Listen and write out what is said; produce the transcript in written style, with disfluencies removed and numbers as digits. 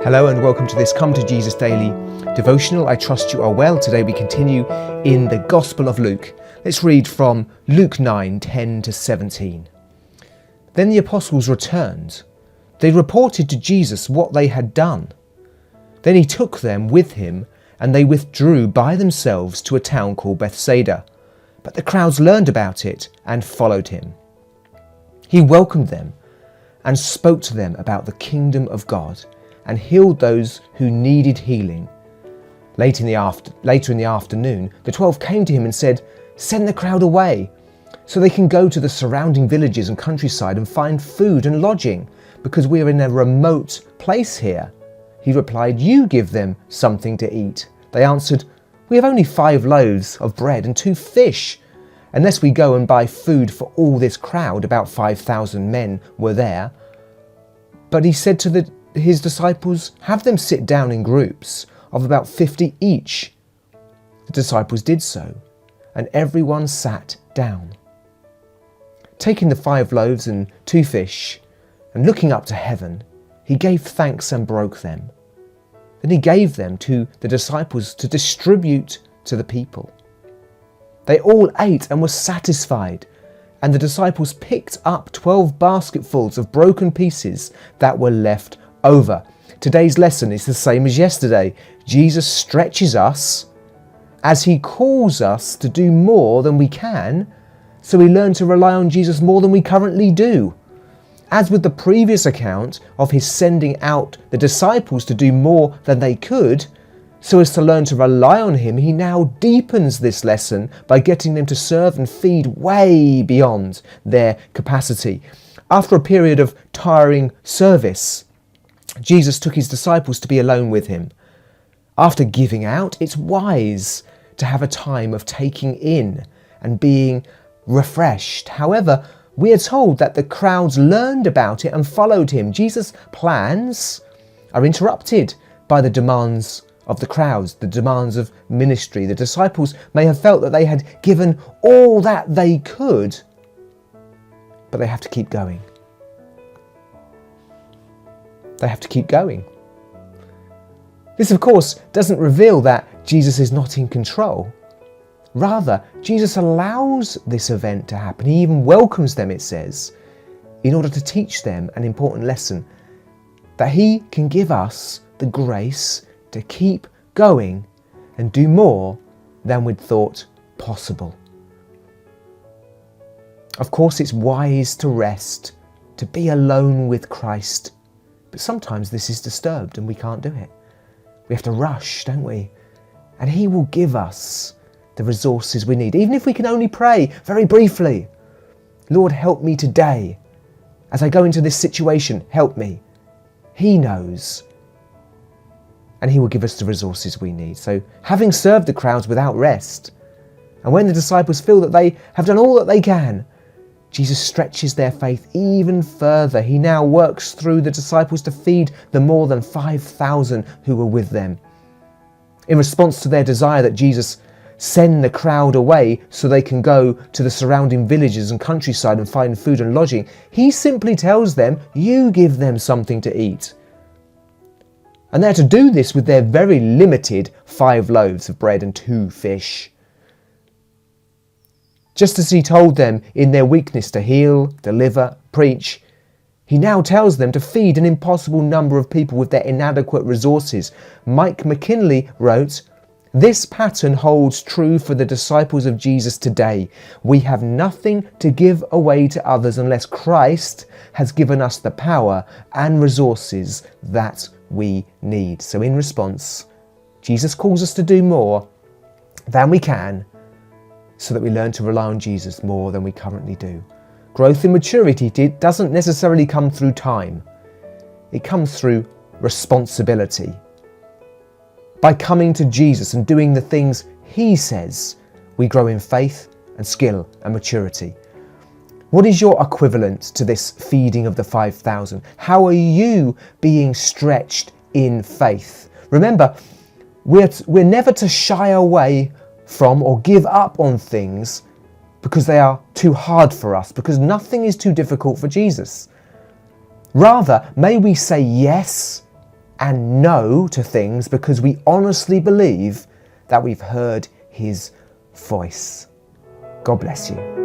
Hello and welcome to this Come to Jesus Daily devotional. I trust you are well. Today we continue in the Gospel of Luke. Let's read from Luke 9:10-17. Then the apostles returned. They reported to Jesus what they had done. Then he took them with him and they withdrew by themselves to a town called Bethsaida. But the crowds learned about it and followed him. He welcomed them and spoke to them about the kingdom of God and healed those who needed healing. Later in the afternoon, the 12 came to him and said, "Send the crowd away so they can go to the surrounding villages and countryside and find food and lodging, because we are in a remote place here." He replied, "You give them something to eat." They answered, "We have only 5 loaves of bread and 2 fish. Unless we go and buy food for all this crowd," about 5,000 men were there. But he said to his disciples, "Have them sit down in groups of about 50 each." The disciples did so, and everyone sat down. Taking the 5 loaves and 2 fish, and looking up to heaven, he gave thanks and broke them. Then he gave them to the disciples to distribute to the people. They all ate and were satisfied, and the disciples picked up 12 basketfuls of broken pieces that were left over. Today's lesson is the same as yesterday. Jesus stretches us as he calls us to do more than we can, so we learn to rely on Jesus more than we currently do. As with the previous account of his sending out the disciples to do more than they could, so as to learn to rely on him, he now deepens this lesson by getting them to serve and feed way beyond their capacity. After a period of tiring service, Jesus took his disciples to be alone with him. After giving out, it's wise to have a time of taking in and being refreshed. However, we are told that the crowds learned about it and followed him. Jesus' plans are interrupted by the demands of the crowds, the demands of ministry. The disciples may have felt that they had given all that they could, but they have to keep going. They have to keep going. This, of course, doesn't reveal that Jesus is not in control. Rather, Jesus allows this event to happen. He even welcomes them, it says, in order to teach them an important lesson, that he can give us the grace to keep going and do more than we'd thought possible. Of course, it's wise to rest, to be alone with Christ. But sometimes this is disturbed and we can't do it. We have to rush, don't we? And he will give us the resources we need, even if we can only pray very briefly. "Lord, help me today. As I go into this situation, help me." He knows. And he will give us the resources we need. So, having served the crowds without rest, and when the disciples feel that they have done all that they can, Jesus stretches their faith even further. He now works through the disciples to feed the more than 5,000 who were with them. In response to their desire that Jesus send the crowd away so they can go to the surrounding villages and countryside and find food and lodging, he simply tells them, "You give them something to eat." And they're to do this with their very limited 5 loaves of bread and 2 fish. Just as he told them in their weakness to heal, deliver, preach, he now tells them to feed an impossible number of people with their inadequate resources. Mike McKinley wrote, "This pattern holds true for the disciples of Jesus today. We have nothing to give away to others unless Christ has given us the power and resources that we need." So in response, Jesus calls us to do more than we can, so that we learn to rely on Jesus more than we currently do. Growth in maturity doesn't necessarily come through time. It comes through responsibility. By coming to Jesus and doing the things he says, we grow in faith and skill and maturity. What is your equivalent to this feeding of the 5,000? How are you being stretched in faith? Remember, we're never to shy away from or give up on things because they are too hard for us, because nothing is too difficult for Jesus. Rather, may we say yes and no to things because we honestly believe that we've heard his voice. God bless you.